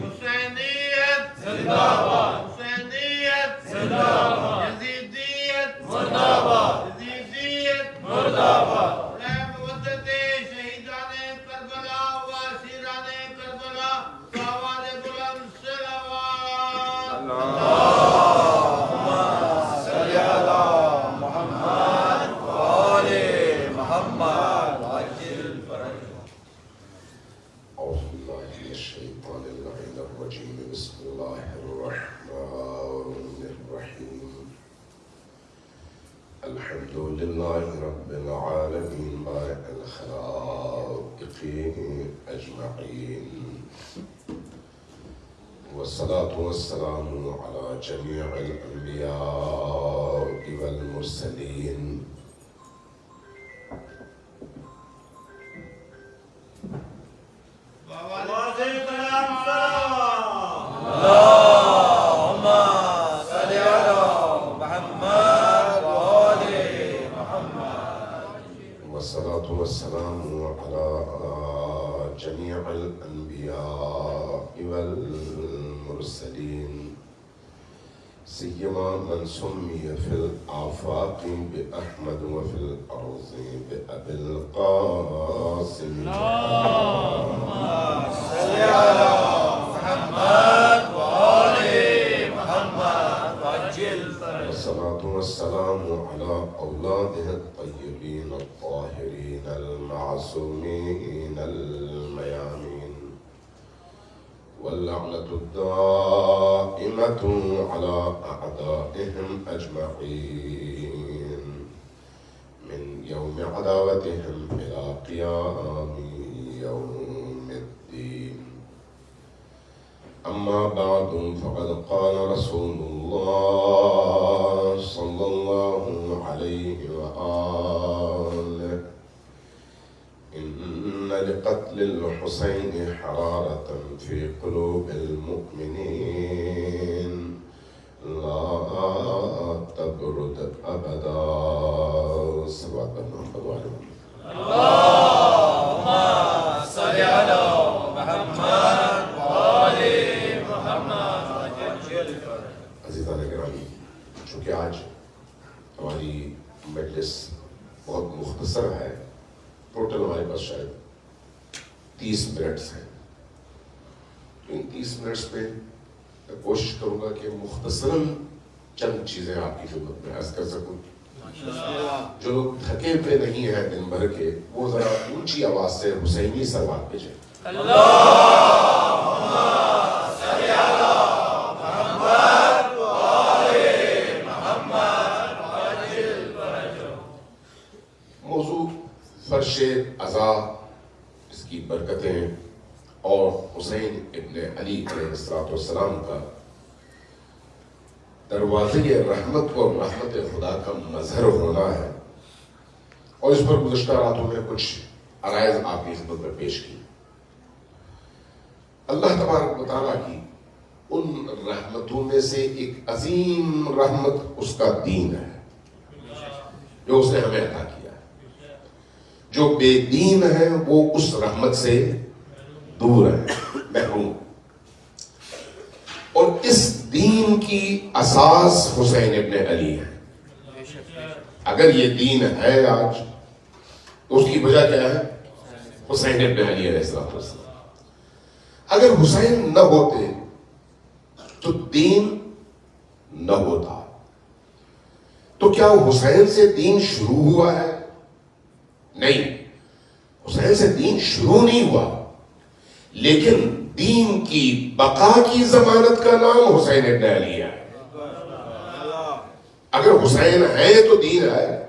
حسینیت زندہ باد، حسینیت زندہ باد، یزیدیت مردہ باد، یزیدیت مردہ باد۔ وحدت شہیدان کربلا و اسیران کربلا، آواز بلند صلوات۔ اللہم صلی علی محمد و آل محمد عجل فرجهم۔ أعوذ بالله من الشيطان اللعين الرجيم. بسم الله الرحمن الرحيم. الحمد لله رب العالمين بارئ الخلائق أجمعين، والصلاة والسلام على جميع الأنبياء والمرسلين. اللہم صلی علی محمد و آل محمد۔ والصلاة والسلام على جميع الأنبياء والمرسلين، سيما من سمي في الآفاق بأحمد وفي الأرض بأبي القاسم. صلی علی محمد و آل محمد عجل فرجهم۔ والصلاة والسلام على أولاده الطيبين الطاهرين المعصومين الميامين، واللعنة الدائمة على أعدائهم أجمعين من يوم عداوتهم إلى قيام يوم الدين. أما بعد، فقد قال رسول الله صلى الله عليه وآله: إن لقتل الحسين حرارة في قلوب المؤمنين لا تبرد أبدا. صلوات محمد وعلى محمد. اللہم صلی علی محمد و آل محمد عجل فرجهم۔ عزیزان گرامی، چونکہ آج ہماری مجلس بہت مختصر ہے، ٹوٹل ہمارے پاس شاید 30 منٹس ہیں، تو ان 30 منٹس میں میں کوشش کروں گا کہ مختصراً چند چیزیں آپ کی خدمت میں عرض کر سکوں۔ جو لوگ تھکے پہ نہیں ہیں دن بھر کے، وہ ذرا اونچی آواز سے حسینی صلوات بھیجیں۔ اللہم صلی علی محمد و آل محمد عجل فرجهم۔ موضوع فرش عزا، اس کی برکتیں اور حسین ابن علی علیہ السلام کا دروازے رحمت اور رحمت خدا کا مظہر ہونا ہے، اور اس پر گزشتہ راتوں میں کچھ عرائض آپ کی خدمت میں پیش کی۔ اللہ تبارک و تعالیٰ کی ان رحمتوں میں سے ایک عظیم رحمت اس کا دین ہے، جو اس نے ہمیں عطا کیا ہے۔ جو بے دین ہے وہ اس رحمت سے دور ہے، محروم۔ اور اس دین کی اساس حسین ابن علی ہے۔ اگر یہ دین ہے آج تو اس کی وجہ کیا ہے؟ حسین ابن علی علیہ السلام۔ اگر حسین نہ ہوتے تو دین نہ ہوتا۔ تو کیا حسین سے دین شروع ہوا ہے؟ نہیں، حسین سے دین شروع نہیں ہوا، لیکن دین کی بقا کی ضمانت کا نام حسین ابن علی ہے۔ اگر حسین ہے تو دین ہے،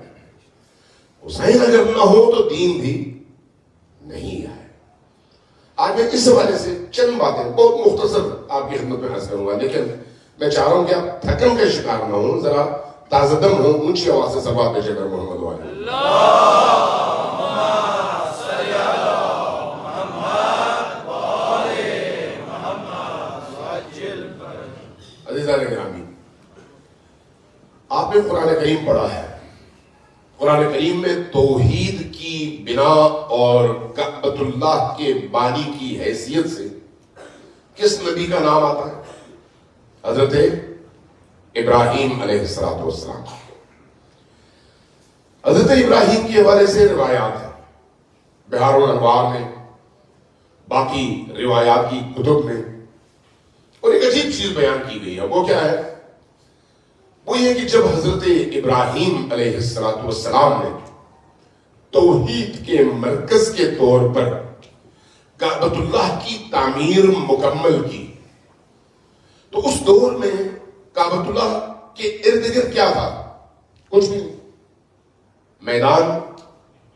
حسین اگر نہ ہو تو دین بھی نہیں ہے۔ آج میں اس حوالے سے چند باتیں بہت مختصر آپ کی خدمت میں عرض کروں گا، لیکن میں چاہ رہا ہوں کہ آپ تھکن کا شکار نہ ہوں، ذرا تازہ دم ہوں، اونچی آواز سے صلوات بھیجیں محمد والے۔ عزیزان گرامی، آپ نے قرآن کریم پڑھا ہے۔ قرآن کریم میں توحید کی بنا اور کعبۃ اللہ کے بانی کی حیثیت سے کس نبی کا نام آتا ہے؟ حضرت ابراہیم علیہ السلام. حضرت ابراہیم کے حوالے سے روایات ہیں بحار الانوار میں، باقی روایات کی کتب میں، اور ایک عجیب چیز بیان کی گئی ہے. وہ کیا ہے؟ وہ یہ کہ جب حضرت ابراہیم علیہ السلام نے توحید کے مرکز کے طور پر کعبۃ اللہ کی تعمیر مکمل کی، تو اس دور میں کعبۃ اللہ کے ارد گرد کیا تھا؟ کچھ بھی نہیں. میدان،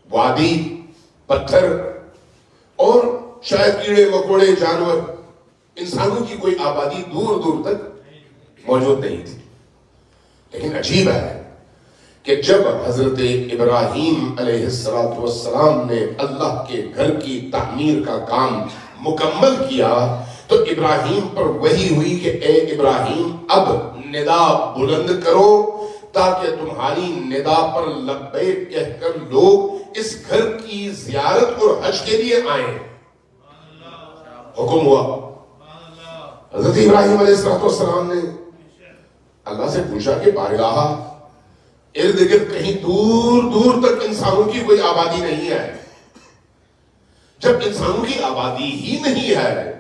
وادی، پتھر اور شاید کیڑے مکوڑے، جانور، انسانوں کی کوئی آبادی دور دور تک موجود نہیں تھی. لیکن عجیب ہے کہ جب حضرت ابراہیم علیہ السلام نے اللہ کے گھر کی تعمیر کا کام مکمل کیا تو ابراہیم پر وحی ہوئی کہ اے ابراہیم اب ندا بلند کرو تاکہ تمہاری ندا پر لبیک کہہ کر لوگ اس گھر کی زیارت اور حج کے لیے آئیں. حکم ہوا. حضرت ابراہیم علیہ السلام نے اللہ سے پوچھا کہ بارگاہ ارد گرد کہیں دور دور تک انسانوں کی کوئی آبادی نہیں ہے. جب انسانوں کی آبادی ہی نہیں ہے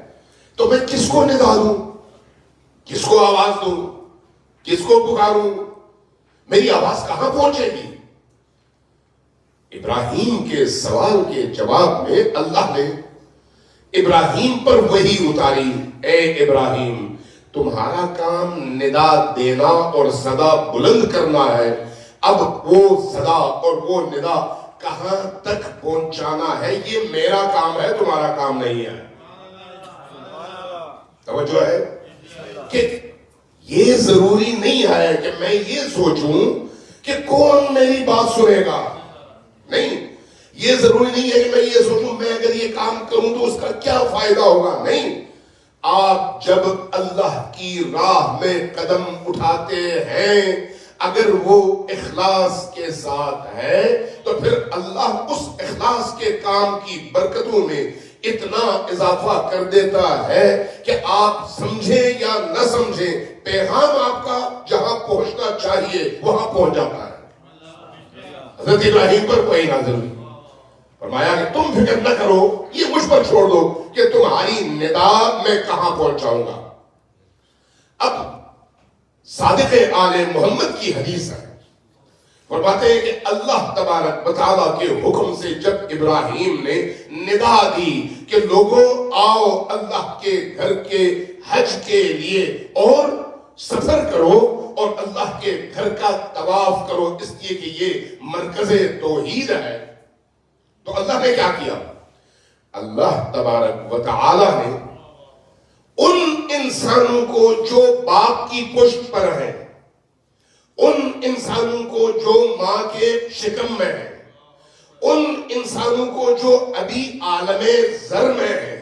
تو میں کس کو ندا دوں، کس کو آواز دوں، کس کو پکاروں؟ میری آواز کہاں پہنچے گی؟ ابراہیم کے سوال کے جواب میں اللہ نے ابراہیم پر وحی اتاری. اے ابراہیم تمہارا کام ندا دینا اور صدا بلند کرنا ہے. اب وہ صدا اور وہ ندا کہاں تک پہنچانا ہے یہ میرا کام ہے، تمہارا کام نہیں ہے. توجہ ہے کہ یہ ضروری نہیں ہے کہ میں یہ سوچوں کہ کون میری بات سنے گا. نہیں، یہ ضروری نہیں ہے کہ میں یہ سوچوں میں اگر یہ کام کروں تو اس کا کیا فائدہ ہوگا. نہیں، آپ جب اللہ کی راہ میں قدم اٹھاتے ہیں اگر وہ اخلاص کے ساتھ ہے تو پھر اللہ اس اخلاص کے کام کی برکتوں میں اتنا اضافہ کر دیتا ہے کہ آپ سمجھیں یا نہ سمجھیں پیغام آپ کا جہاں پہنچنا چاہیے وہاں پہنچ جاتا ہے. حضرت ابراہیم پر کوئی نازل ہوئی، فرمایا کہ تم فکر نہ کرو، یہ مجھ پر چھوڑ دو کہ تمہاری ندا میں کہاں پہنچاؤں گا. اب صادق آل محمد کی حدیث ہے، فرماتے ہیں کہ اللہ تبارک و تعالیٰ کے حکم سے جب ابراہیم نے ندا دی کہ لوگوں آؤ اللہ کے گھر کے حج کے لیے اور سفر کرو اور اللہ کے گھر کا طواف کرو اس لیے کہ یہ مرکز توحید ہے، تو اللہ نے کیا کیا؟ اللہ تبارک و تعالیٰ نے ان انسانوں کو جو باپ کی پشت پر ہیں، ان انسانوں کو جو ماں کے شکم میں ہیں، ان انسانوں کو جو ابھی عالم ذر میں ہیں،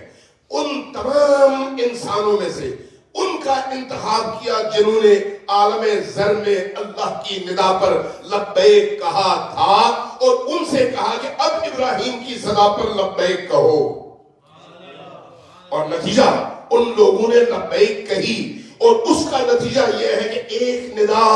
ان تمام انسانوں میں سے ان کا انتخاب کیا جنہوں نے عالم ذر میں اللہ کی ندا پر لبیک کہا تھا اور ان سے کہا کہ اب ابراہیم کی صدا پر لبیک کہو. اور نتیجہ ان لوگوں نے لبیک کہی اور اس کا نتیجہ یہ ہے کہ ایک ندا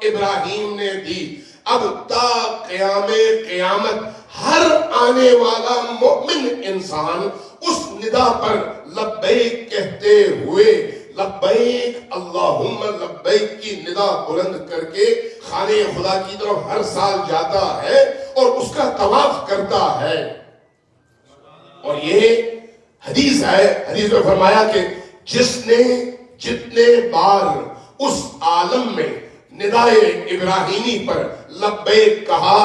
ابراہیم نے دی. اب تا قیامت ہر آنے والا مومن انسان اس ندا پر لبیک کہتے ہوئے لبیک اللہم لبیک کی ندا بلند کر کے خانے خدا کی طرف ہر سال جاتا ہے اور اس کا طواف کرتا ہے. اور یہ حدیث ہے، حدیث میں فرمایا کہ جس نے جتنے بار اس عالم میں ندائے ابراہیمی پر لبیک کہا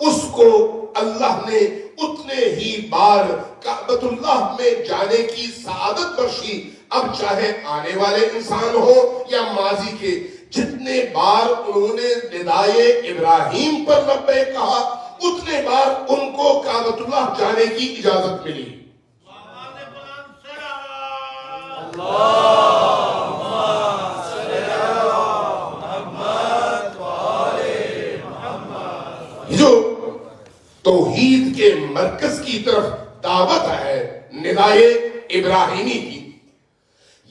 اس کو اللہ نے اتنے ہی بار کعبۃ اللہ میں جانے کی سعادت بخشی. اب چاہے آنے والے انسان ہو یا ماضی کے، جتنے بار انہوں نے ندائے ابراہیم پر لبیک کہا اتنے بار ان کو کعبۃ اللہ جانے کی اجازت ملی. جو توحید کے مرکز کی طرف دعوت ہے ندائے ابراہیمی کی،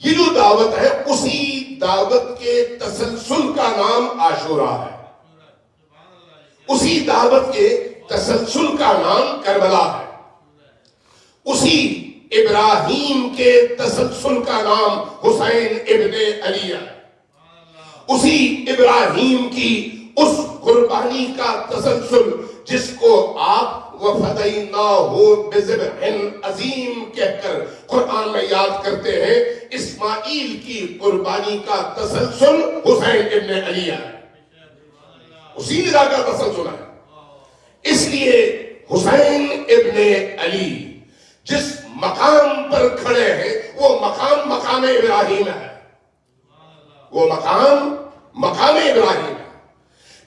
یہ جو دعوت ہے اسی دعوت کے تسلسل کا نام عاشورہ ہے، اسی دعوت کے تسلسل کا نام کربلا ہے، اسی ابراہیم کے تسلسل کا نام حسین ابن علی ہے، اسی ابراہیم کی اس قربانی کا تسلسل جس کو آپ وَفَدَيْنَاهُ بِذِبْحٍ عظیم کہہ کر قرآن میں یاد کرتے ہیں، اسماعیل کی قربانی کا تسلسل حسین ابن علی ہے، اسی ندا کا تسلسل ہے۔ اس لیے حسین ابن علی جس مقام پر کھڑے ہیں وہ مقام مقام ابراہیم ہے، وہ مقام مقام ابراہیم ہے۔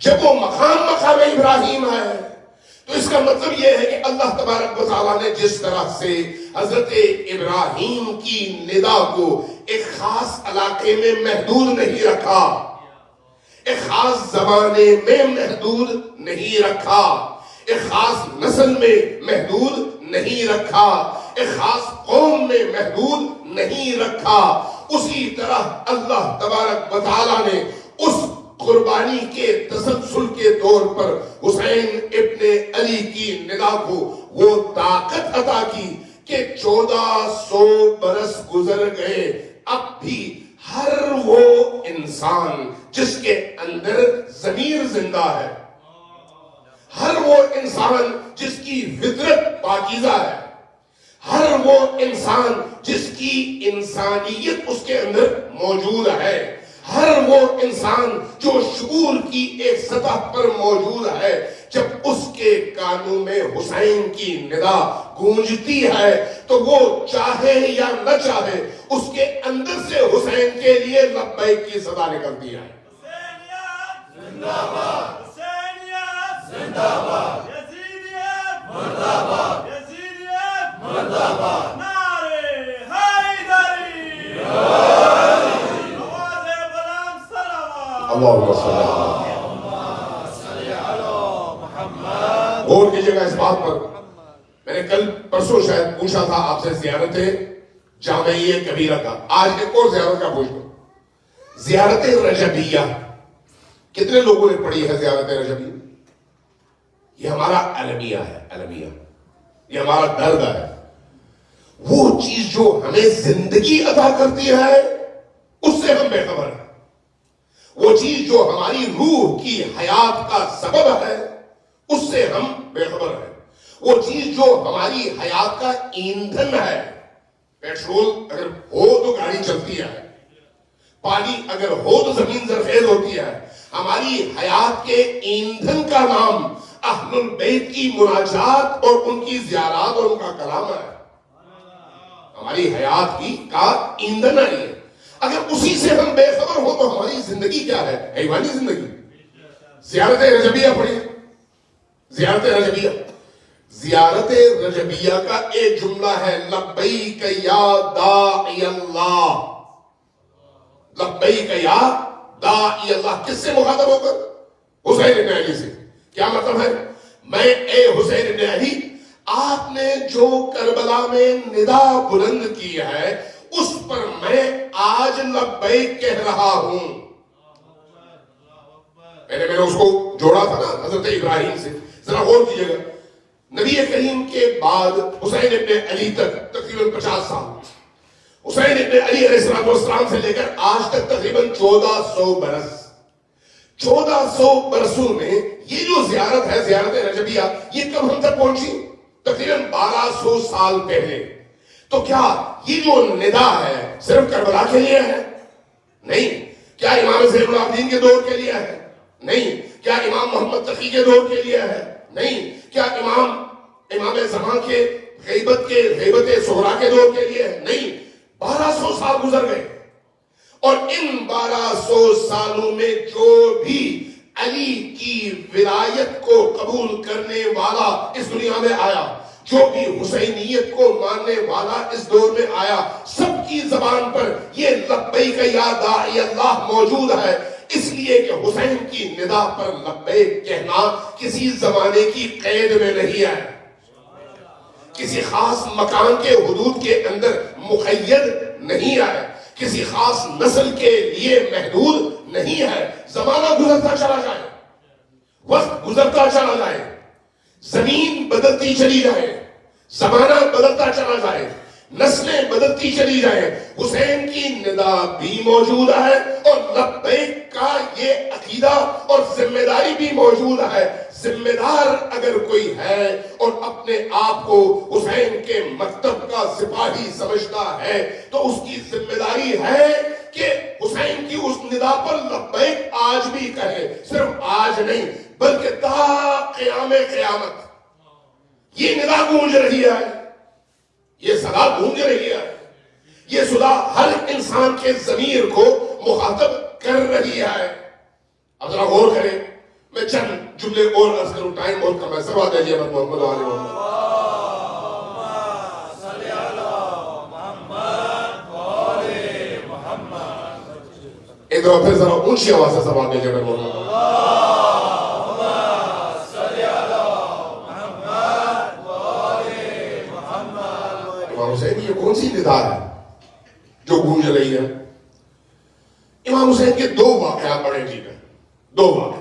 جب وہ مقام مقام ابراہیم ہے تو اس کا مطلب یہ ہے کہ اللہ تبارک و تعالیٰ نے جس طرح سے حضرت ابراہیم کی ندا کو ایک خاص علاقے میں محدود نہیں رکھا، ایک خاص زمانے میں محدود نہیں رکھا، ایک خاص نسل میں محدود نہیں رکھا، ایک خاص قوم میں محدود نہیں رکھا، اسی طرح اللہ تبارک و تعالیٰ نے اس قربانی کے تسلسل کے طور پر حسین ابن علی کی ندا کو وہ طاقت عطا کی کہ 1400 برس گزر گئے، اب بھی ہر وہ انسان جس کے اندر ضمیر زندہ ہے، ہر وہ انسان جس کی فطرت پاکیزہ ہے، ہر وہ انسان جس کی انسانیت اس کے اندر موجود ہے، ہر وہ انسان جو شعور کی ایک سطح پر موجود ہے، جب اس کے کانوں میں حسین کی ندا گونجتی ہے تو وہ چاہے یا نہ چاہے اس کے اندر سے حسین کے لیے لبیک کی صدا نکلتی ہے۔ زندہ باد، زندہ باد، یزیدیت مردہ باد، یزیدیت مردہ باد، نعرے حیدری، آواز بلند صلوات، اللہم صلی علی محمد۔ غور کیجئے گا اس بات پر، میں نے کل پرسوں شاید پوچھا تھا آپ سے زیارت جامعہ کبیرہ کا، آج ایک اور زیارت کا پوچھتا ہوں، زیارت رجبیہ کتنے لوگوں نے پڑھی ہے؟ زیارت رجبیہ یہ ہمارا المیہ ہے، المیہ یہ ہمارا درد ہے، وہ چیز جو ہمیں زندگی عطا کرتی ہے اس سے ہم بے خبر ہیں، وہ چیز جو ہماری روح کی حیات کا سبب ہے اس سے ہم بے خبر ہیں، وہ چیز جو ہماری حیات کا ایندھن ہے، پیٹرول اگر ہو تو گاڑی چلتی ہے، پانی اگر ہو تو زمین زرخیز ہوتی ہے، ہماری حیات کے ایندھن کا نام اہل البیت کی مناجات اور ان کی زیارات اور ان کا کلام ہے، ہماری حیات کی کا ایندھن ہے۔ اگر اسی سے ہم بے خبر ہو تو ہماری زندگی کیا ہے؟ حیوانی زندگی۔ زیارت رجبیہ پڑھیے، زیارت رجبیہ، زیارت رجبیہ کا ایک جملہ ہے لبیک یا داعی اللہ، لبیک یا داعی اللہ، کس سے مخاطب ہو کر؟ حسین ابن علی سے۔ کیا مطلب ہے؟ میں اے حسین ابن علی، آپ نے جو کربلا میں ندا بلند کی ہے اس پر میں آج لبیک کہہ رہا ہوں۔ میں نے اس کو جوڑا تھا نا حضرت ابراہیم سے، ذرا غور کیجئے گا، نبی کریم کے بعد حسین ابن علی تک تقریباً 50 سال، حسین ابن علی علیہ السلام سے لے کر آج تک تقریباً 1400 برس، 1400 برسوں میں یہ جو زیارت ہے، زیارت رجبیہ، یہ کب ہم تک پہنچی؟ تقریباً 1200 سال پہلے۔ تو کیا یہ جو ندا ہے صرف کربلا کے لیے ہے؟ نہیں۔ کیا امام زین العابدین کے دور کے لیے ہے؟ نہیں۔ کیا امام محمد تقی کے دور کے لیے ہے؟ نہیں۔ کیا امام زمان کے غیبت صغرا کے دور کے لیے ہے؟ نہیں۔ 1200 سال گزر گئے، اور ان 1200 سالوں میں جو بھی علی کی ولایت کو قبول کرنے والا اس دنیا میں آیا، جو بھی حسینیت کو ماننے والا اس دور میں آیا، سب کی زبان پر یہ لبیک یا داعی اللہ موجود ہے، اس لیے کہ حسین کی ندا پر لبیک کہنا کسی زمانے کی قید میں نہیں ہے، کسی خاص مکان کے حدود کے اندر مقید نہیں ہے، کسی خاص نسل کے لیے محدود نہیں ہے. زمانہ گزرتا چلا جائے, وقت گزرتا چلا جائے, زمین بدلتی چلی جائے, زمانہ بدلتا چلا جائے, نسلیں بدلتی چلی جائیں, حسین کی ندا بھی موجود ہے اور لبیک کا یہ عقیدہ اور ذمہ داری بھی موجود ہے. ذمہ دار اگر کوئی ہے اور اپنے آپ کو حسین کے مکتب کا سپاہی سمجھتا ہے تو اس کی ذمہ داری ہے کہ حسین کی اس ندا پر لبیک آج بھی کہے. صرف آج نہیں بلکہ تا قیام قیامت یہ ندا گونج رہی ہے, یہ صدا گونج رہی ہے, یہ صدا ہر انسان کے ضمیر کو مخاطب کر رہی ہے. اب ذرا غور کریں, میں چند جملے اور عرض کروں, ٹائم بہت کم ہے. سلوات دیجیے محمد علیہ وسلم. ایک دفعہ پھر ذرا اونچی آواز سے سلوات دیجیے محمد. امام حسین یہ کون سی ندا ہے جو گونج رہی ہے؟ امام حسین کے دو واقعات بڑے عجیب ہیں, دو واقعات.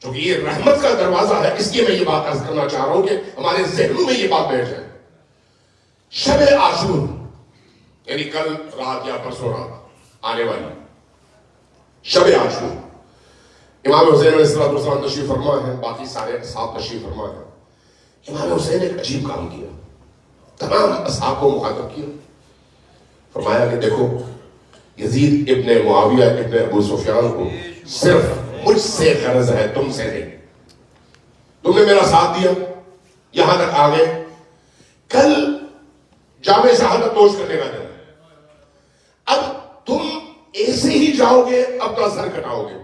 چونکہ یہ رحمت کا دروازہ ہے اس لیے میں یہ بات عرض کرنا چاہ رہا ہوں کہ ہمارے ذہنوں میں یہ بات بیٹھ جائے. شب عاشور یعنی کل رات یا پرسوں رات آنے والی شب عاشور, امام حسین علیہ السلام تشریف فرما ہے, باقی سارے اصحاب تشریف فرما ہے. امام حسین ایک عجیب کام کیا, تمام اصحاب کو مخاطب کیا, فرمایا کہ دیکھو یزید ابن معاویہ ابن ابو سفیان کو صرف مجھ سے غرض ہے, تم سے نہیں. تم نے میرا ساتھ دیا, یہاں تک آ گئے, کل جامع شہادت نوش کرنے کا دن, اب تم ایسے ہی جاؤ گے اپنا سر کٹاؤ گے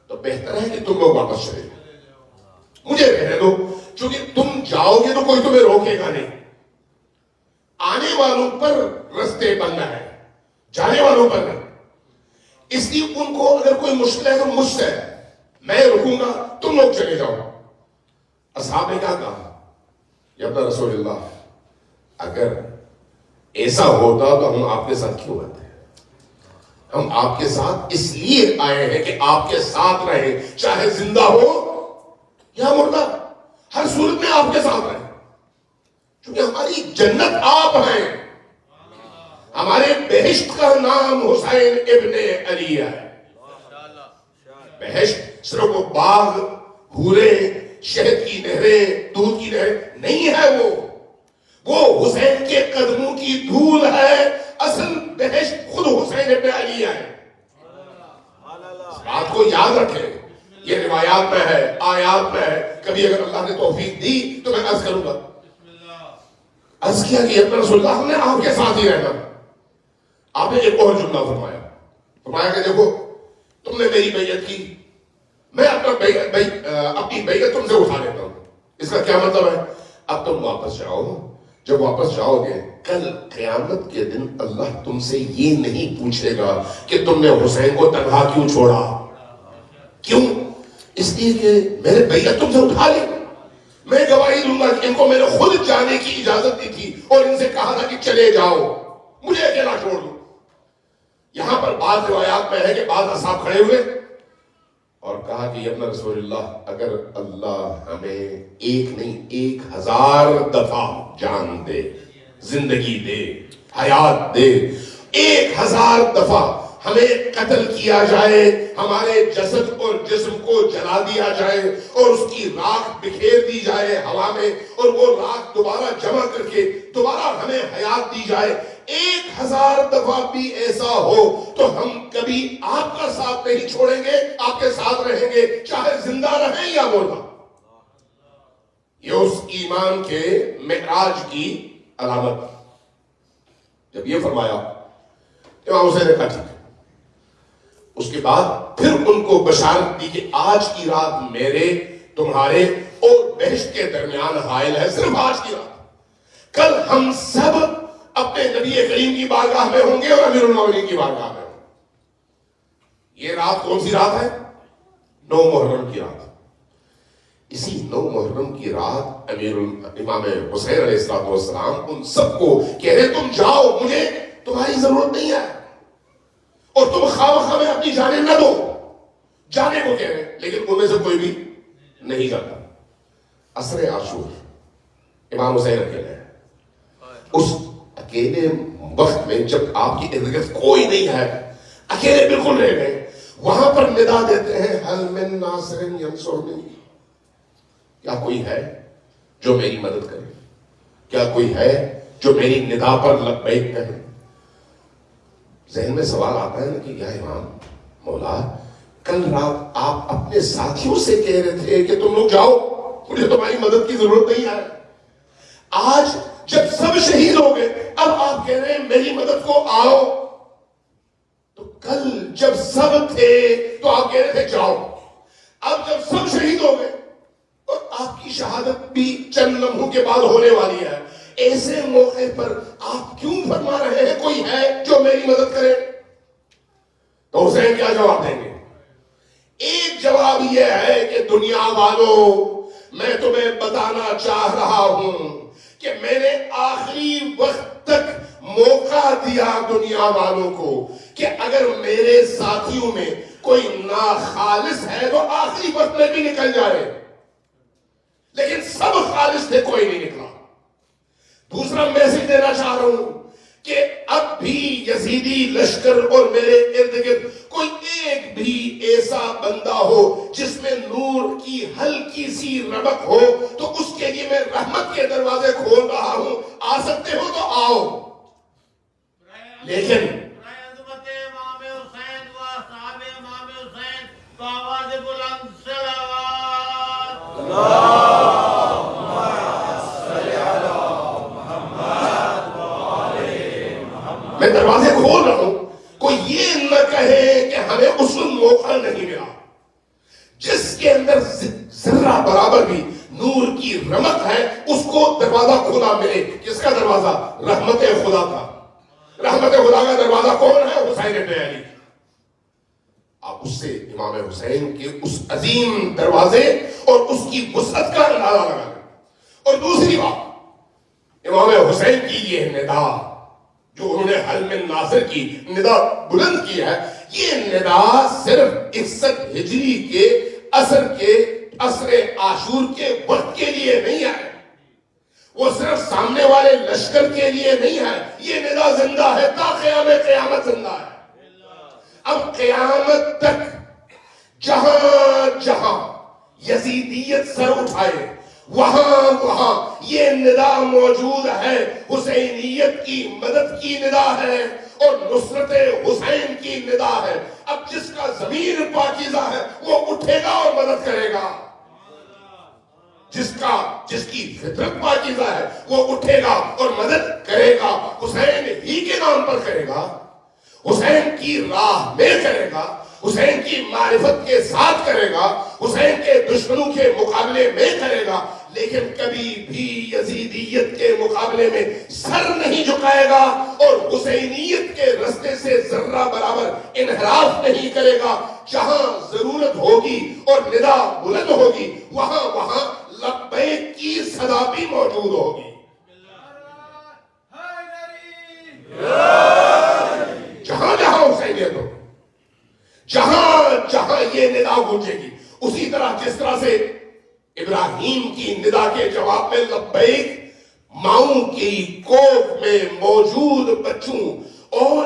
تو بہتر ہے کہ تم لوگ واپس چلے جاؤ, مجھے رہنے دو. چونکہ تم جاؤ گے تو کوئی تمہیں روکے گا نہیں, آنے والوں پر رستے بند ہے, جانے والوں پر نہیں. اس لیے ان کو اگر کوئی مشکل ہے تو مجھ سے ہے, میں رکوں گا, تم لوگ چلے جاؤ. اصحاب نے کیا کہا, یا اپنا رسول اللہ اگر ایسا ہوتا تو ہم آپ کے ساتھ کیوں آتے ہیں؟ ہم آپ کے ساتھ اس لیے آئے ہیں کہ آپ کے ساتھ رہیں, چاہے زندہ ہو یا مردہ, ہر صورت میں آپ کے ساتھ رہیں, کیونکہ ہماری جنت آپ ہیں. ہمارے بہشت کا نام حسین ابن علی ہے. بہشت صرف وہ باغ, حورے, شہد کی نہریں, دودھ کی نہریں نہیں ہے, وہ حسین کے قدموں کی دھول ہے. اصل بہشت خود حسین ابن علی ہے. اس بات کو یاد رکھیں, یہ روایات میں ہے, آیات میں ہے. کبھی اگر اللہ نے توفیق دی تو میں عرض کروں گا. عرض کیا کہ اپنا رسول اللہ ہم نے آپ کے ساتھ ہی رہنا. آپ نے ایک اور جملہ فرمایا, فرمایا کہ دیکھو تم نے میری بیعت کی, میں اپنی بیعت تم سے اٹھا لیتا ہوں. اس کا کیا مطلب ہے؟ اب تم واپس جاؤ, جب واپس جاؤ گے کل قیامت کے دن اللہ تم سے یہ نہیں پوچھے گا کہ تم نے حسین کو تنہا کیوں چھوڑا. کیوں؟ اس لیے کہ میں نے بیعت تم سے اٹھا لی. میں گواہی دوں گا کہ ان کو میں نے خود جانے کی اجازت دی تھی اور ان سے کہا تھا کہ چلے جاؤ, مجھے اکیلا چھوڑ دو. یہاں پر بعض روایات میں ہے کہ بعض اصحاب کھڑے ہوئے اور کہا کہ ابن رسول اللہ اگر اللہ ہمیں ایک نہیں 1000 دفعہ جان دے, زندگی دے, حیات دے, 1000 دفعہ ہمیں قتل کیا جائے, ہمارے جسد اور جسم کو جلا دیا جائے اور اس کی راکھ بکھیر دی جائے ہوا میں, اور وہ راکھ دوبارہ جمع کر کے دوبارہ ہمیں حیات دی جائے, 1000 دفعہ بھی ایسا ہو تو ہم کبھی آپ کا ساتھ نہیں چھوڑیں گے, آپ کے ساتھ رہیں گے, چاہے زندہ رہیں یا مردہ. یہ اس ایمان کے معراج کی علامت. جب یہ فرمایا امام حسین نے کہا ٹھیک ہے. اس کے بعد پھر ان کو بشارت دی کہ آج کی رات میرے, تمہارے اور بہشت کے درمیان حائل ہے, صرف آج کی رات. کل ہم سب اپنے نبی کریم کی بارگاہ میں ہوں گے اور امیر المومنین کی بارگاہ میں ہوں گے. یہ رات کون سی رات ہے؟ 9 محرم کی رات. اسی 9 محرم کی رات امام حسین علیہ السلام ان سب کو کہہ رہے تم جاؤ, مجھے تمہاری کی ضرورت نہیں ہے، اور تم خواہ میں اپنی جانیں نہ دو، جانے کو کہہ رہے ہیں لیکن ان میں سے کوئی بھی نہیں جاتا۔ عصر عاشور امام حسین اکیلے ہیں، اس اکیلے وقت میں جب آپ کی ارد گرد کوئی نہیں ہے، اکیلے بالکل رہ گئے، وہاں پر ندا دیتے ہیں حل من ناصر ینصرنی، کیا کوئی ہے جو میری مدد کرے، کیا کوئی ہے جو میری ندا پر لبیک کہے؟ ذہن میں سوال آتا ہے نا کہ یا امام مولا، کل رات آپ اپنے ساتھیوں سے کہہ رہے تھے کہ تم لوگ جاؤ، مجھے تمہاری مدد کی ضرورت نہیں ہے، آج جب سب شہید ہو گئے اب آپ کہہ رہے ہیں میری مدد کو آؤ، تو کل جب سب تھے تو آپ کہہ رہے تھے جاؤ، اب جب سب شہید ہو گئے اور آپ کی شہادت بھی چند لمحوں کے بعد ہونے والی ہے، ایسے موقع پر آپ کیوں فرما رہے ہیں کوئی ہے جو میری مدد کرے؟ تو حسین کیا جواب دیں گے؟ ایک جواب یہ ہے کہ دنیا والوں، میں تمہیں بتانا چاہ رہا ہوں کہ میں نے آخری وقت تک موقع دیا دنیا والوں کو کہ اگر میرے ساتھیوں میں کوئی ناخالص ہے تو آخری وقت میں بھی نکل جائے، لیکن سب خالص تھے، کوئی نہیں نکلا۔ دوسرا میسج دینا چاہ رہا ہوں کہ اب بھی یزیدی لشکر اور میرے ارد گرد کوئی ایک بھی ایسا بندہ ہو جس میں نور کی ہلکی سی رمق ہو تو اس کے لیے میں رحمت کے دروازے کھول رہا ہوں، آ سکتے ہو تو آؤ، لیکن امام حسین و صحاب امام حسین بآواز بلند صلوات میں دروازے کھول رہا ہوں، کوئی یہ نہ کہے کہ ہمیں اس وقت موقع نہیں ملا۔ جس کے اندر ذرہ برابر بھی نور کی رمق ہے اس کو دروازہ کھلا ملے۔ کس کا دروازہ؟ رحمت خدا کا۔ رحمت خدا کا دروازہ کون ہے؟ حسین ابن علی۔ آپ اس سے امام حسین کے اس عظیم دروازے اور اس کی وسعت کا اندازہ لگا لیں۔ اور دوسری بات، امام حسین کی یہ ندا جو انہوں نے حل من ناصر کی ندا بلند کی ہے، یہ ندا صرف 61 ہجری کے عصر عاشور کے وقت کے لیے نہیں ہے، وہ صرف سامنے والے لشکر کے لیے نہیں ہے، یہ ندا زندہ ہے تا قیام قیامت زندہ ہے۔ اب قیامت تک جہاں جہاں یزیدیت سر اٹھائے وہاں یہ ندا موجود ہے، حسینیت کی مدد کی ندا ہے اور نصرت حسین کی ندا ہے۔ اب جس کا ضمیر پاکیزہ ہے وہ اٹھے گا اور مدد کرے گا، جس کی فطرت پاکیزہ ہے وہ اٹھے گا اور مدد کرے گا، حسین ہی کے نام پر کرے گا، حسین کی راہ میں کرے گا، حسین کی معرفت کے ساتھ کرے گا، حسین کے دشمنوں کے مقابلے میں کرے گا، لیکن کبھی بھی یزیدیت کے مقابلے میں سر نہیں جھکائے گا اور حسینیت کے رستے سے ذرہ برابر انحراف نہیں کرے گا۔ جہاں ضرورت ہوگی اور ندا بلند ہوگی وہاں لبیک کی صدا بھی موجود ہوگی۔ جہاں جہاں حسینیت ہو، جہاں یہ ندا گونجے گی، اسی طرح جس طرح سے ابراہیم کی ندا کے جواب میں لبیک ماؤں کی کوکھ میں موجود بچوں اور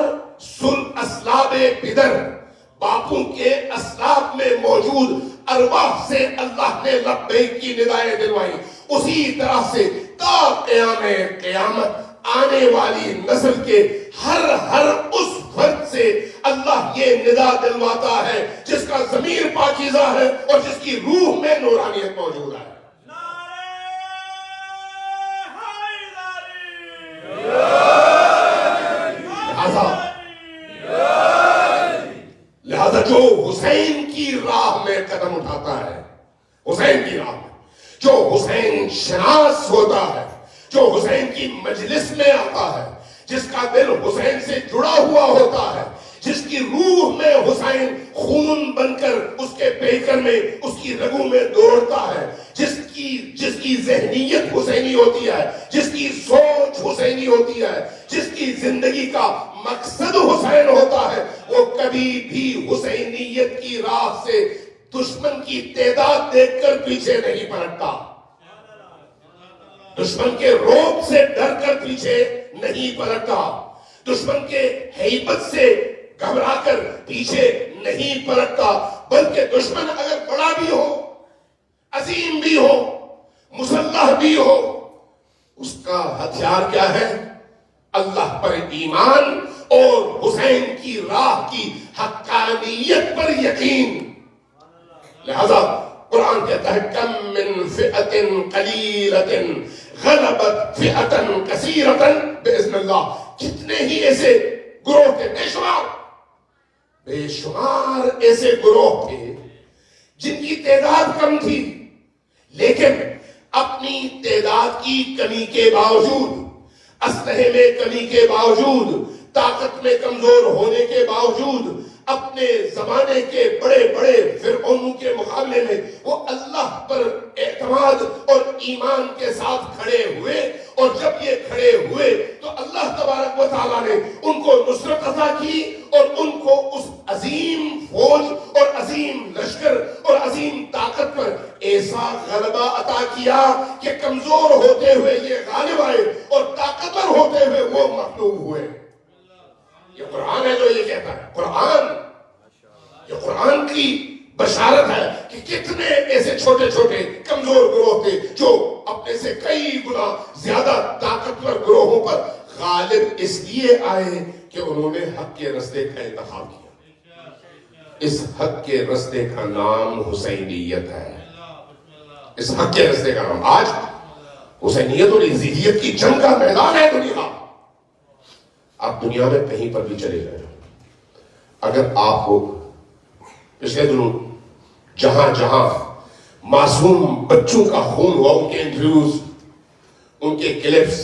اسلاب پدر باپوں کے اسلاب میں موجود ارواح سے اللہ نے لبیک کی ندائیں دلوائی، اسی طرح سے تا قیام قیامت آنے والی نسل کے ہر اس فرد سے اللہ یہ ندا دلواتا ہے جس کا ضمیر پاکیزہ ہے اور جس کی روح میں نورانیت موجود ہے۔ لہذا جو حسین کی راہ میں قدم اٹھاتا ہے، حسین کی راہ میں جو حسین شناس ہوتا ہے، جو حسین کی مجلس میں آتا ہے، جس کا دل حسین سے جڑا ہوا ہوتا ہے، جس کی روح میں حسین خون بن کر اس کے پیکر میں اس کی رگوں میں دوڑتا ہے، جس کی ذہنیت حسینی ہوتی ہے، جس کی سوچ حسینی ہوتی ہے، جس کی زندگی کا مقصد حسین ہوتا ہے وہ کبھی بھی حسینیت کی راہ سے دشمن کی تعداد دیکھ کر پیچھے نہیں پلٹتا، دشمن کے روب سے ڈر کر پیچھے نہیں پلٹتا، دشمن کے ہیبت سے گھبرا کر پیچھے نہیں پلٹتا، بلکہ دشمن اگر بڑا بھی ہو، عظیم بھی ہو، مسلح بھی ہو، اس کا ہتھیار کیا ہے؟ اللہ پر ایمان اور حسین کی راہ کی حقانیت پر یقین۔ لہذا قرآن کہتا ہے کم من فئۃ قلیلۃ غلبت فئۃ کثیرۃ باذن اللہ، کتنے ہی ایسے گروہ تھے، بے شمار ایسے گروہ تھے جن کی تعداد کم تھی، لیکن اپنی تعداد کی کمی کے باوجود، اسلحے میں کمی کے باوجود، طاقت میں کمزور ہونے کے باوجود، اپنے زمانے کے بڑے بڑے فرعونوں کے مقابلے میں وہ اللہ پر اعتماد اور ایمان کے ساتھ کھڑے ہوئے، اور جب یہ کھڑے ہوئے تو اللہ تبارک و تعالیٰ نے ان کو نصرت عطا کی اور ان کو اس عظیم فوج اور عظیم لشکر اور عظیم طاقت پر ایسا غلبہ عطا کیا کہ کمزور ہوتے ہوئے یہ غالب آئے اور طاقتور ہوتے ہوئے وہ مغلوب ہوئے۔ یہ قرآن ہے جو یہ کہتا ہے، یہ قرآن کی بشارت ہے کہ کتنے ایسے چھوٹے چھوٹے کمزور گروہ تھے جو اپنے سے کئی گنا زیادہ طاقتور گروہوں پر غالب اس لیے آئے کہ انہوں نے حق کے رستے کا انتخاب کیا۔ اس حق کے رستے کا نام حسینیت ہے، اس حق کے رستے کا نام۔ آج حسینیت اور یزیدیت کی جنگ کا میدان ہے دنیا۔ آپ دنیا میں کہیں پر بھی چلے گئے، اگر آپ کو پچھلے دنوں جہاں جہاں معصوم بچوں کا خون ہوا، ان کے انٹرویوز، ان کے کلپس،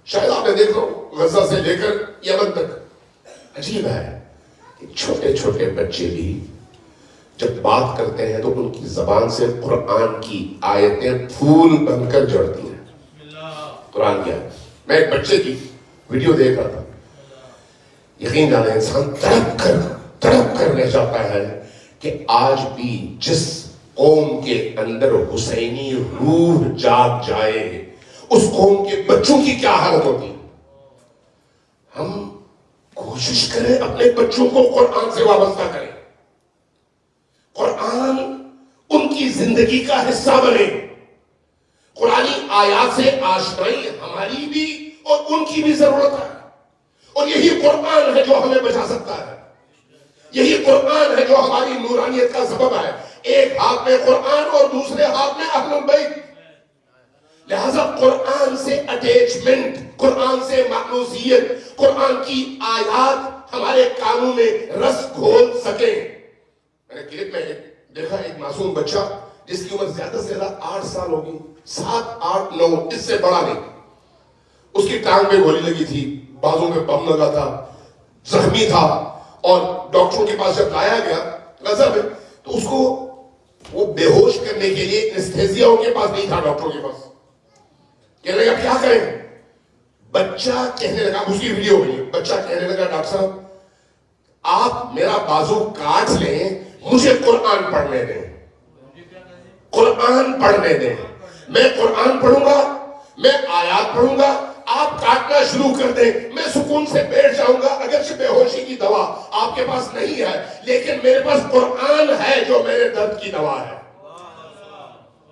شاید آپ نے دیکھو غزہ سے لے کر یمن تک، عجیب ہے کہ چھوٹے چھوٹے بچے بھی جب بات کرتے ہیں تو ان کی زبان سے قرآن کی آیتیں پھول بن کر جڑتی ہیں۔ قرآن کیا ہے؟ میں ایک بچے کی ویڈیو دیکھ رہا تھا، یقین جانے انسان تڑپ کر رہ جاتا ہے کہ آج بھی جس قوم کے اندر حسینی روح جاگ جائے، اس قوم کے بچوں کی کیا حالت ہوتی ہے۔ ہم کوشش کریں اپنے بچوں کو قرآن سے وابستہ کریں، قرآن ان کی زندگی کا حصہ بنے، قرآنی آیات سے آشنائی ہماری بھی اور ان کی بھی ضرورت ہے، اور یہی قرآن ہے جو ہمیں بچا سکتا ہے، یہی قرآن ہے جو ہماری نورانیت کا سبب ہے۔ ایک ہاتھ میں قرآن اور دوسرے ہاتھ میں اہل البیت، لہذا قرآن سے اٹیچمنٹ، قرآن سے مانوسیت، قرآن کی آیات ہمارے کانوں میں رس گھول سکیں۔ میں نے کلپ میں دیکھا ایک معصوم بچہ جس کی عمر زیادہ سے زیادہ 8 سال ہوگی، 7 8 9، اس سے بڑا نہیں، اس کی ٹانگ میں گولی لگی تھی، بازو میں بم لگا تھا، زخمی تھا، اور ڈاکٹروں کے پاس جب لایا گیا غزہ میں تو اس کو وہ بے ہوش کرنے کے لیے انستھیزیا ان کے پاس نہیں تھا، ڈاکٹروں کے پاس۔ کہنے لگا کیا کریں؟ بچہ کہنے لگا، اس کی ویڈیو ہوئی، بچہ کہنے لگا ڈاکٹر صاحب آپ میرا بازو کاٹ لیں، مجھے قرآن پڑھنے دیں، قرآن پڑھنے دیں، میں قرآن پڑھوں گا، میں آیات پڑھوں گا، آپ کاٹنا شروع کر دیں، میں سکون سے بیٹھ جاؤں گا، اگرچہ بے ہوشی کی دوا آپ کے پاس نہیں ہے لیکن میرے پاس قرآن ہے جو میرے درد کی دوا ہے۔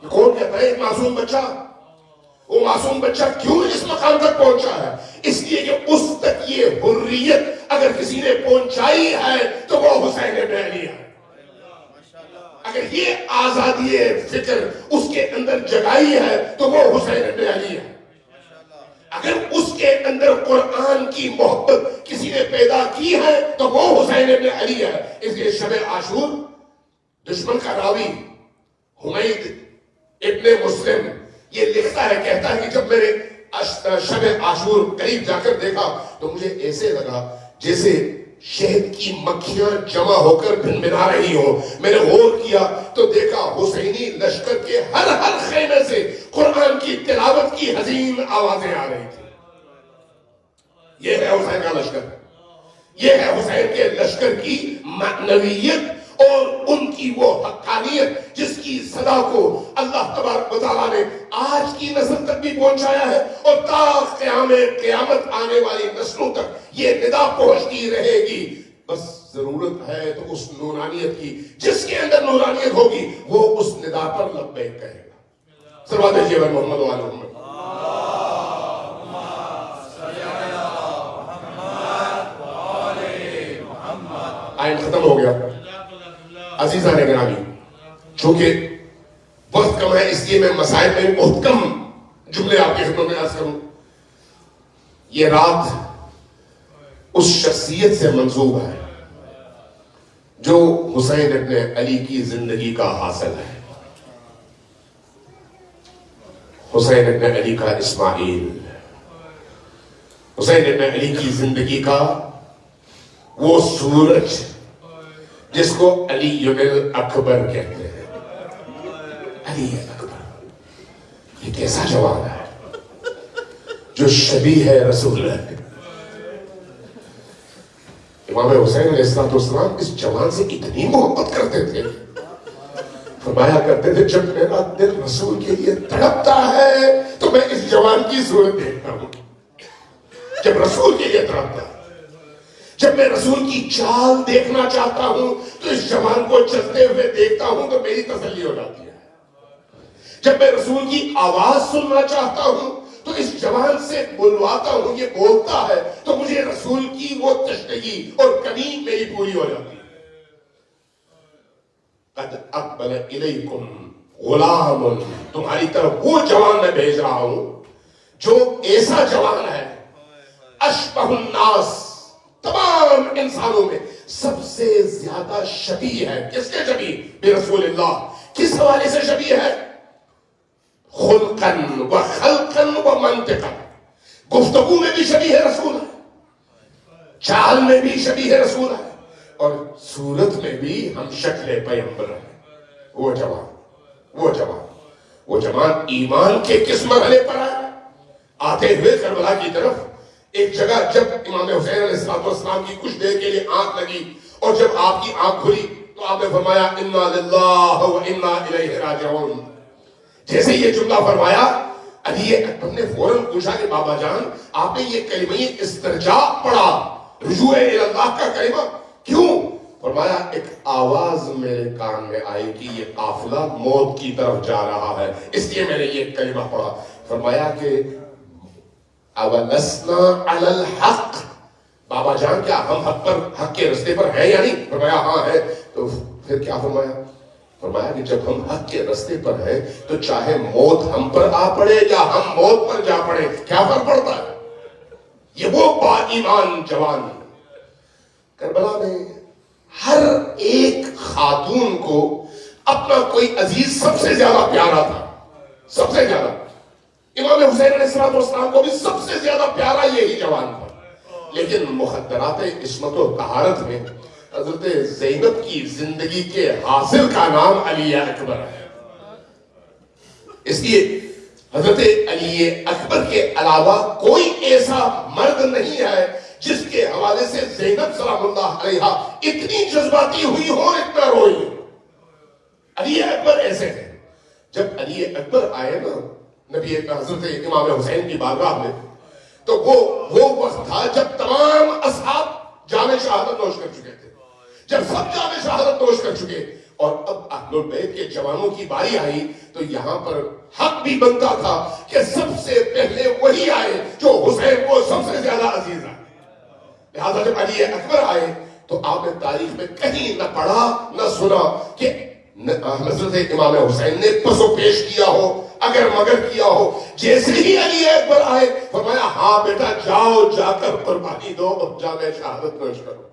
کون کہتا ہے؟ ایک معصوم بچہ۔ وہ معصوم بچہ کیوں اس مقام تک پہنچا ہے؟ اس لیے کہ اس تک یہ حریت اگر کسی نے پہنچائی ہے تو وہ حسین ابن علی ہے۔ اگر یہ آزادی فکر اس کے اندر جگائی ہے تو وہ حسین ابن علی ہے۔ اگر اس کے اندر قرآن کی محبت کسی نے پیدا کی ہے تو وہ حسین ابن علی ہے۔ اس لیے شب عاشور دشمن کا راوی حمید ابن مسلم یہ لکھتا ہے، کہتا ہے کہ جب میں نے شب عاشور قریب جا کر دیکھا تو مجھے ایسے لگا جیسے شہد کی مکھیاں جمع ہو کر بھنبھنا رہی ہوں۔ میں نے غور کیا تو دیکھا حسینی لشکر کے ہر خیمے سے قرآن کی تلاوت کی حزین آوازیں آ رہی تھی۔ یہ ہے حسین کا لشکر، یہ ہے حسین کے لشکر کی معنویت اور ان کی وہ حقانیت جس کی صدا کو اللہ تبارک و تعالیٰ نے آج کی نسل تک بھی پہنچایا ہے، اور تا قیامت آنے والی نسلوں تک یہ ندا پہنچتی رہے گی۔ بس ضرورت ہے تو اس نورانیت کی، جس کے اندر نورانیت ہوگی وہ اس ندا پر لبیک کہے گا۔ سلوات دیجیے محمد و آل محمد۔ آئین ختم ہو گیا۔ عزیزان گرامی، چونکہ وقت کم ہے اس لیے میں مسائل میں بہت کم جملے آپ کی خدمت میں عرض کروں۔ یہ رات اس شخصیت سے منسوب ہے جو حسین ابن علی کی زندگی کا حاصل ہے۔ حسین ابن علی کا اسماعیل، حسین ابن علی کی زندگی کا وہ سورج جس کو علی الاکبر کہتے ہیں۔ علی اکبر یہ کیسا جوان ہے جو شبیہ ہے رسول ہے۔ امام حسین علیہ السلام اس جوان سے اتنی محبت کرتے تھے، فرمایا کرتے تھے جب میرا دل رسول کے لیے تڑپتا ہے تو میں اس جوان کی صورت دیکھتا ہوں۔ جب رسول کے لیے تڑپتا ہے، جب میں رسول کی چال دیکھنا چاہتا ہوں تو اس جوان کو چلتے ہوئے دیکھتا ہوں تو میری تسلی ہو جاتی ہے۔ جب میں رسول کی آواز سننا چاہتا ہوں تو اس جوان سے بلواتا ہوں، یہ بولتا ہے تو مجھے رسول کی وہ تشنگی اور کمی میری پوری ہو جاتی ہے۔ قد اقبل الیکم غلام، تمہاری طرف وہ جوان میں بھیج رہا ہوں جو ایسا جوان ہے، اشبہ الناس، تمام انسانوں میں سب سے زیادہ شبیہ ہے۔ کس کے شبیہ؟ بے رسول اللہ۔ کس حوالے سے شبیہ ہے؟ خلقاً و خلقاً و منطقاً، گفتگو میں بھی شبیہ رسول ہے، چال میں بھی شبیہ رسول ہے، اور صورت میں بھی ہم شکل پیغمبر ہیں۔ وہ جوان ایمان کے کس مرحلے پر ہے؟ آتے ہوئے کربلا کی طرف ایک جگہ جب امام حسین علیہ السلام کی کچھ دیر کے لیے آنکھ لگی اور جب آپ کی آنکھ کھلی تو آپ نے فرمایا انا للہ و انا الیہ راجعون۔ جیسے یہ جملہ فرمایا، علی اکبر نے فوراً پوچھا کہ بابا جان آپ نے یہ کلمہ استرجاع پڑھا، رجوع اللہ کا کلمہ، کیوں؟ فرمایا ایک آواز میرے کان میں آئی کہ یہ قافلہ موت کی طرف جا رہا ہے، اس لیے میں نے یہ کلمہ پڑھا۔ فرمایا کہ اولسنا علی الحق، بابا جان کیا ہم حق کے رستے پر ہیں یا نہیں؟ فرمایا ہاں ہے۔ تو پھر کیا فرمایا؟ فرمایا کہ جب ہم حق کے رستے پر ہیں تو چاہے موت ہم پر آ پڑے یا ہم موت پر جا پڑے، کیا فرق پڑتا ہے؟ یہ وہ با ایمان جوان۔ کربلا میں ہر ایک خاتون کو اپنا کوئی عزیز سب سے زیادہ پیارا تھا، سب سے زیادہ۔ امام حسین علیہ السلام کو بھی سب سے زیادہ پیارا یہی جوان تھا، لیکن مخدرات عصمت و طہارت میں حضرت زینب کی زندگی کے حاصل کا نام علی اکبر ہے۔ اس لیے حضرت علی اکبر کے علاوہ کوئی ایسا مرد نہیں ہے جس کے حوالے سے زینب سلام اللہ علیہا اتنی جذباتی ہوئی ہو، اتنا روئی ہو۔ علی اکبر ایسے ہیں۔ جب علی اکبر آئے نا نبی حضرت امام حسین کی بارگاہ میں، تو وہ وقت تھا جب تمام اصحاب جام شہادت نوش کر چکے تھے، جب سب جام شہادت نوش کر چکے، اور اب اہل البیت کے جوانوں کی باری آئی تو یہاں پر حق بھی بنتا تھا کہ سب سے پہلے وہی آئے جو حسین کو سب سے زیادہ عزیز ہے۔ لہذا جب علی اکبر آئے تو آپ نے تاریخ میں کہیں نہ پڑھا نہ سنا کہ حضرت امام حسین نے پس و پیش کیا ہو، اگر مگر کیا ہو۔ جیسے ہی علی اکبر آئے فرمایا ہاں بیٹا جاؤ، جا کر قربانی دو اور جامع شہادت نوش کرو۔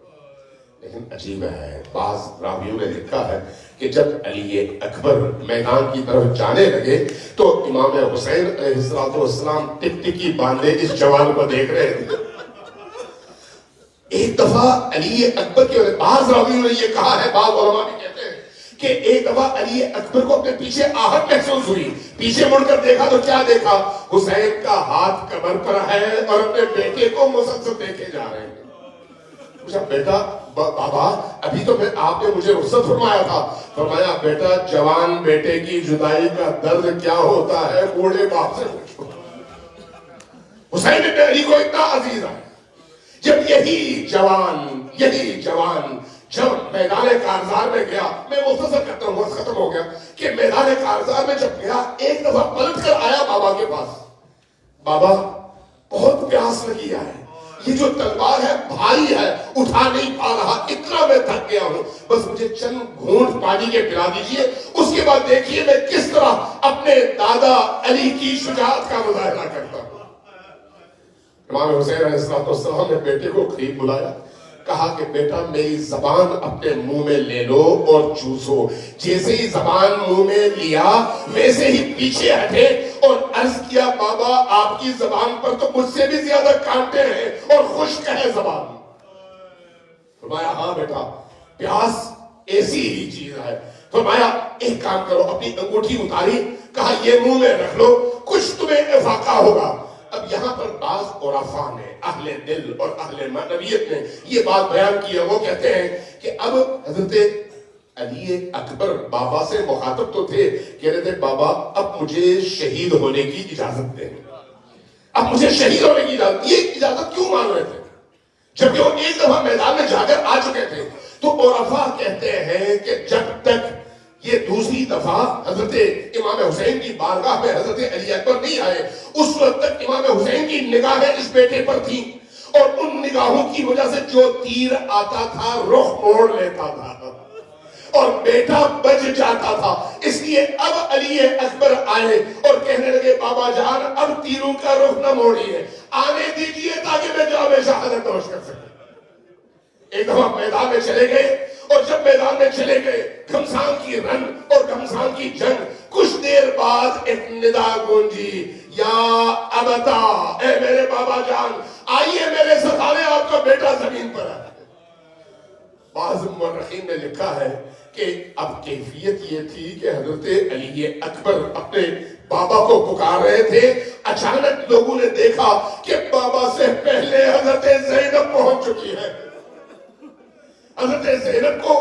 لیکن عجیب ہے، بعض راویوں نے لکھا ہے کہ جب علی اکبر میدان کی طرف جانے لگے تو امام حسین علیہ السلام ٹکٹکی باندھے اس جوان کو دیکھ رہے تھے۔ ایک دفعہ علی اکبر کے بعض راویوں نے یہ کہا ہے، بعض علماء بھی کہتے ہیں کہ ایک دفعہ علی اکبر کو اپنے پیچھے آہٹ محسوس ہوئی، پیچھے مڑ کر دیکھا تو کیا دیکھا؟ حسین کا ہاتھ کمر پر ہے اور اپنے بیٹے کو مسلسل دیکھے جا رہے ہیں۔ پوچھا بیٹا بابا ابھی تو آپ نے مجھے رخصت فرمایا تھا. فرمایا بیٹا جوان بیٹے کی جدائی کا درد کیا ہوتا ہے بوڑھے باپ سے پوچھو. حسین بن علی کو اتنا عزیز ہے. جب یہی جوان جب میدان کارزار میں گیا, میں مختصر کرتا ہوں وقت ختم ہو گیا, کہ میدان کارزار میں جب گیا ایک دفعہ پلٹ کر آیا بابا کے پاس. بابا بہت پیاس لگی ہے, یہ جو تلوار ہے بھاری ہے, اٹھا نہیں پا رہا, اتنا میں تھک گیا ہوں, بس مجھے چند گھونٹ پانی کے پلا دیجئے, اس کے بعد دیکھیے میں کس طرح اپنے دادا علی کی شجاعت کا مظاہرہ کرتا ہوں. امام حسین علیہ السلام نے بیٹے کو قریب بلایا, کہا کہ بیٹا میری زبان اپنے منہ میں لے لو اور چوسو. جیسے ہی زبان منہ میں لیا ویسے ہی پیچھے ہٹے اور عرض کیا بابا آپ کی زبان پر تو مجھ سے بھی زیادہ کانٹے ہیں اور خشک ہے زبان. فرمایا ہاں بیٹا پیاس ایسی ہی چیز ہے. فرمایا ایک کام کرو, اپنی انگوٹھی اتاری, کہا یہ منہ میں رکھ لو, کچھ تمہیں افاقہ ہوگا. اب یہاں پر بعض عرفاء نے, اہل دل اور اہل معنویت نے یہ بات بیان کی ہے. وہ کہتے ہیں کہ اب حضرت علی اکبر بابا سے مخاطب تو تھے, کہہ رہے تھے بابا اب مجھے شہید ہونے کی اجازت دیں, اب مجھے شہید ہونے کی اجازت. یہ اجازت کیوں مانگ رہے تھے جبکہ وہ ایک دفعہ میدان میں جا کر آ چکے تھے؟ تو عرفاء کہتے ہیں کہ جب تک یہ دوسری دفعہ حضرت امام حسین کی بارگاہ میں حضرت علی اکبر نہیں آئے, اس وقت تک امام حسین کی نگاہیں اس بیٹے پر تھیں, اور ان نگاہوں کی وجہ سے جو تیر آتا تھا رخ موڑ لیتا تھا اور بیٹا بچ جاتا تھا. اس لیے اب علی اکبر آئے اور کہنے لگے بابا جان اب تیروں کا رخ نہ موڑیے, آنے دیجیے تاکہ میں جام شہادت نوش کر سکوں. ایک دفعہ میدان میں چلے گئے, اور جب میدان میں چلے گئے گھمسان کی رن اور گھمسان کی جنگ, کچھ دیر بعد ایک ندا گونجی, یا ابتا, اے میرے بابا جان آئیے میرے ساتھ, آپ کا بیٹا زمین پر ہے. بعض مورخین نے لکھا ہے کہ اب کیفیت یہ تھی کہ حضرت علی اکبر اپنے بابا کو پکار رہے تھے, اچانک لوگوں نے دیکھا کہ بابا سے پہلے حضرت زینب پہنچ چکی ہے. حضرت زینب کو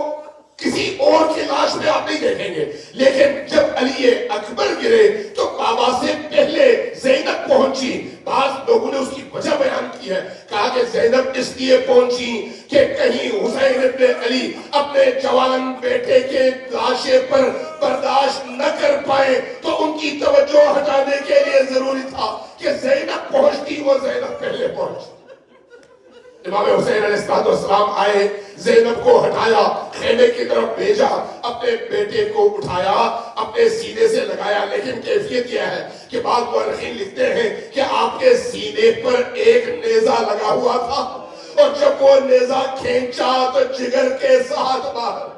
کسی اور کی لاش میں آپ نہیں دیکھیں گے, لیکن جب علی اکبر گرے تو بابا سے پہلے زینب پہنچی. بعض لوگوں نے اس کی وجہ بیان کی ہے, کہا کہ زینب اس لیے پہنچی کہ کہیں حسین ابن علی اپنے جوان بیٹے کے لاشے پر برداشت نہ کر پائے, تو ان کی توجہ ہٹانے کے لیے ضروری تھا کہ زینب پہنچتی, وہ زینب پہلے پہنچتی. امام حسین علیہ السلام آئے, زینب کو ہٹایا, خیمے کی طرف بھیجا, اپنے بیٹے کو اٹھایا, اپنے سینے سے لگایا. لیکن کیفیت یہ ہے کہ بعض مورخین لکھتے ہیں کہ آپ کے سینے پر ایک نیزہ لگا ہوا تھا, اور جب وہ نیزہ کھینچا تو جگر کے ساتھ باہر.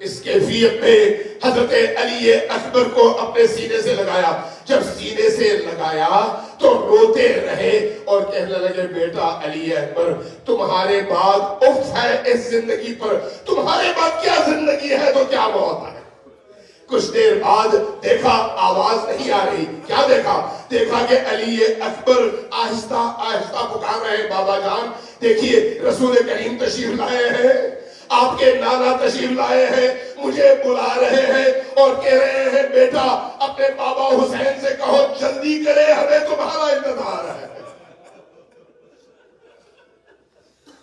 اس کیفیت میں حضرت علی اکبر کو اپنے سینے سے لگایا. جب سینے سے لگایا تو روتے رہے اور کہنے لگے بیٹا علی اکبر تمہارے بعد اف ہے اس زندگی پر, تمہارے بعد کیا زندگی ہے تو کیا موت ہے. کچھ دیر بعد دیکھا آواز نہیں آ رہی, کیا دیکھا کہ علی اکبر آہستہ آہستہ پکار رہے بابا جان, دیکھیے رسول کریم تشریف لائے ہیں, آپ کے نانا تشریف لائے ہیں, مجھے بلا رہے ہیں اور کہہ رہے ہیں بیٹا اپنے بابا حسین سے کہو جلدی کرے, ہمیں تمہارا انتظار ہے.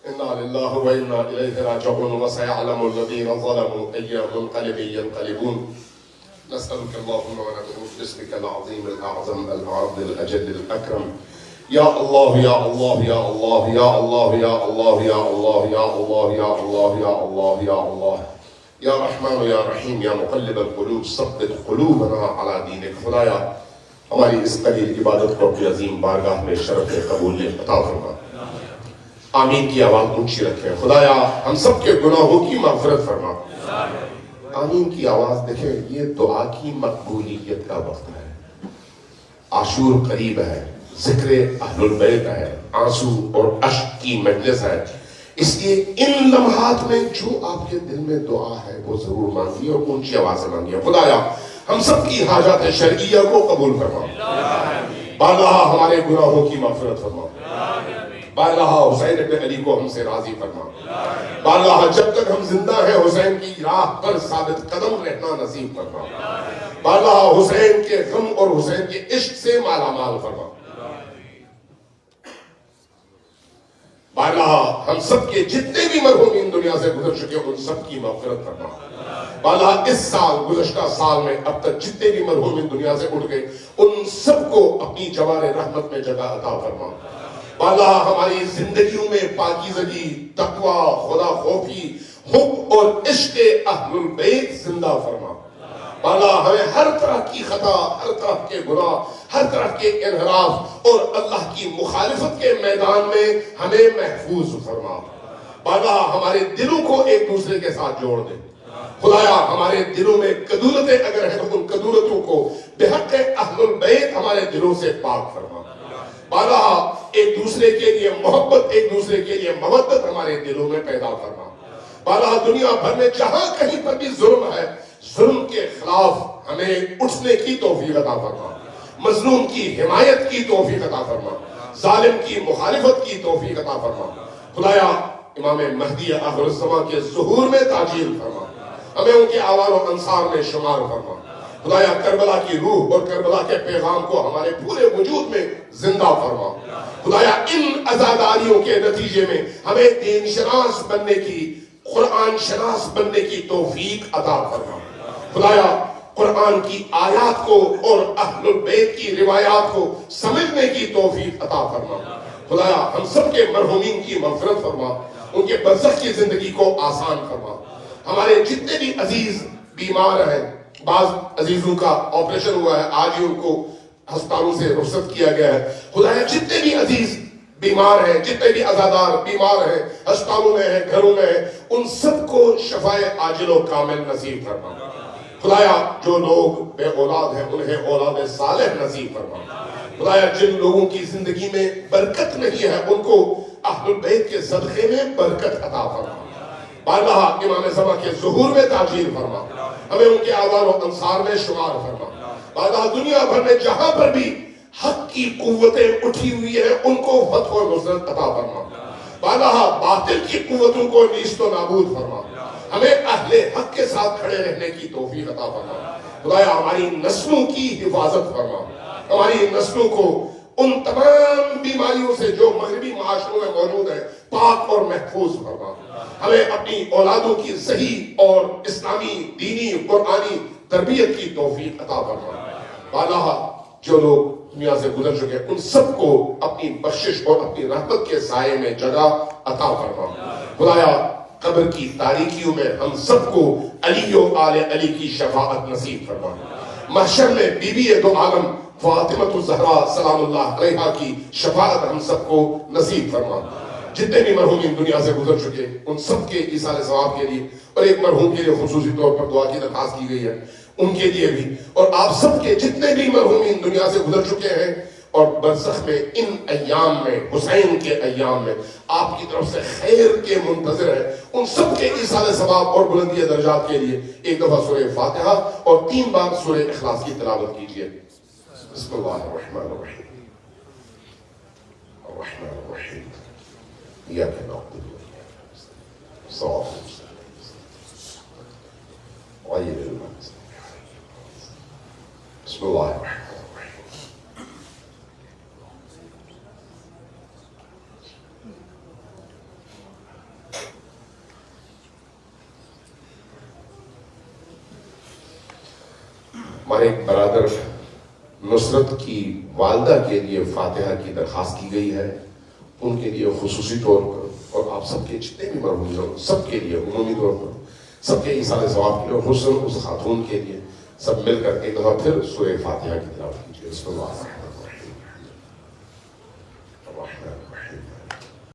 انا للہ و انا الیہ راجعون وسيعلم الذین ظلموا ای منقلب ینقلبون. نسألك اللهم ونعوذ باسمك العظيم الأعظم الأعظم الأجل الأكرم. یا اللہ یا اللہ یا اللہ یا اللہ یا اللہ یا اللہ یا اللہ یا اللہ یا اللہ یا اللہ یا رحمان یا رحیم یا مقلب القلوب ثبت قلوبنا علی دینک. خدایا ہماری اس قلیل عبادت کو اپنی عظیم بارگاہ میں شرف قبول عطا فرما. آمین کی آواز اونچی رکھیں. خدایا ہم سب کے گناہوں کی مغفرت فرما. آمین کی آواز. دیکھیں یہ دعا کی مقبولیت کا وقت ہے, عاشور قریب ہے, ذکر اہل البیت ہے, آنسو اور اشک کی مجلس ہے. اس لیے ان لمحات میں جو آپ کے دل میں دعا ہے وہ ضرور مانگیے اور اونچی آواز سے مانگیے. خدایا ہم سب کی حاجات شرعیہ کو قبول فرما. بارگاہ ہمارے گناہوں کی مغفرت فرما. بارگاہ حسین ابن علی کو ہم سے راضی فرما. بارگاہ جب تک ہم زندہ ہیں حسین کی راہ پر ثابت قدم رہنا نصیب فرما. بارگاہ حسین کے غم اور حسین کے عشق سے مالا مال فرما. بارگاہ ہم سب کے جتنے بھی مرحومین دنیا سے گزر چکے ان سب کی مغفرت فرما. بارگاہ اس سال گزشتہ سال میں اب تک جتنے بھی مرحومین دنیا سے اٹھ گئے ان سب کو اپنی جوار رحمت میں جگہ عطا فرما. بارگاہ ہماری زندگیوں میں پاکیزگی، تقوی، خدا خوفی، حب اور عشق اہل البیت زندہ فرما. بارگاہ ہمیں ہر طرح کی خطا، ہر طرح کے گناہ، ہر طرح کے انحراف اور اللہ کی مخالفت کے میدان میں ہمیں محفوظ فرما. بارگاہ ہمارے دلوں کو ایک دوسرے کے ساتھ جوڑ دے. خدایا ہمارے دلوں میں کدورتیں اگر ہیں تو ان کدورتوں کو بحق اہل البیت ہمارے دلوں سے پاک فرما. بارگاہ ایک دوسرے کے لیے محبت، ایک دوسرے کے لیے مودت ہمارے دلوں میں پیدا فرما. بارگاہ دنیا بھر میں جہاں کہیں پر بھی ظلم ہے، ظلم کے خلاف ہمیں اٹھنے کی توفیق عطا فرما. مظلوم کی حمایت کی توفیق عطا فرما. ظالم کی مخالفت کی توفیق عطا فرما. خدایا امام مہدی آخر الزمان کے ظہور میں تاجیل فرما. ہمیں ان کے آوان و انصار میں شمار فرما. خدایا کربلا کی روح اور کربلا کے پیغام کو ہمارے پورے وجود میں زندہ فرما. خدایا ان عزاداریوں کے نتیجے میں ہمیں دین شناس بننے کی، قرآن شناس بننے کی توفیق عطا فرما. خدایا قرآن کی آیات کو اور اہل البیت کی روایات کو سمجھنے کی توفیق عطا فرما. خدایا ہم سب کے مرحومین کی مغفرت فرما. ان کے برزخ کی زندگی کو آسان فرما. ہمارے جتنے بھی عزیز بیمار ہیں، بعض عزیزوں کا آپریشن ہوا ہے، آج ہی ان کو ہسپتالوں سے رخصت کیا گیا ہے. خدایا جتنے بھی عزیز بیمار ہیں، جتنے بھی عزادار بیمار ہیں، ہسپتالوں میں ہیں، گھروں میں ہیں، ان سب کو شفائے عاجل و کامل نصیب فرما. خدایا جو لوگ بے اولاد ہیں انہیں اولاد صالح نصیب فرما. خدایا جن لوگوں کی زندگی میں برکت نہیں ہے ان کو اہل البیت کے صدقے میں برکت عطا فرما. بارگاہ امام زمان کے ظہور میں تاجیل فرما. ہمیں ان کے آوان و انصار میں شمار فرما. بارگاہ دنیا بھر میں جہاں پر بھی حق کی قوتیں اٹھی ہوئی ہیں ان کو فتح و نصرت عطا فرما. بارگاہ باطل کی قوتوں کو نیست و نابود فرما. ہمیں اہل حق کے ساتھ کھڑے رہنے کی توفیق عطا فرما. خدایا ہماری نسلوں کی حفاظت فرما. ہماری نسلوں کو ان تمام بیماریوں سے جو مغربی معاشروں میں موجود ہیں پاک اور محفوظ فرما. ہمیں اپنی اولادوں کی صحیح اور اسلامی، دینی، قرآنی تربیت کی توفیق عطا فرما. بارگاہ جو لوگ دنیا سے گزر چکے ان سب کو اپنی بخشش اور اپنی رحمت کے سائے میں جگہ عطا فرما. خدایا قبر کی تاریکیوں میں ہم سب کو علی و آل علی کی شفاعت نصیب فرما. محشر میں بی بی دو عالم فاطمۃ الزہرا سلام اللہ علیہا کی شفاعت ہم سب کو نصیب فرما. جتنے بھی مرحومین دنیا سے گزر چکے ان سب کے ایصال ثواب کے لیے اور ایک مرحوم کے لیے خصوصی طور پر دعا کی درخواست کی گئی ہے ان کے لیے بھی، اور آپ سب کے جتنے بھی مرحومین دنیا سے گزر چکے ہیں اور برزخ میں ان ایام میں، حسین کے ایام میں آپ کی طرف سے خیر کے منتظر ہیں، ان سب کے ایصال ثواب اور بلندی درجات کے لیے ایک دفعہ سورہ فاتحہ اور 3 بار سورہ اخلاص کی تلاوت کیجیے. بسم اللہ الرحمن الرحیم. الرحمن الرحیم. ایاک نعبد و ایاک نستعین. صراط المستقیم غیر المغضوب علیہم. بسم اللہ الرحمن الرحیم. ہمارے ایک برادر نصرت کی والدہ کے لیے فاتحہ کی درخواست کی گئی ہے، ان کے لیے خصوصی طور پر اور آپ سب کے جتنے بھی مرحوم ہیں سب کے لیے عمومی طور پر سب کے ایصال ثواب کے لیے، خصوصاً اس خاتون کے لیے سب مل کر ایک دفعہ پھر سورہ فاتحہ کی تلاوت کیجیے. بسم اللہ الرحمن الرحیم.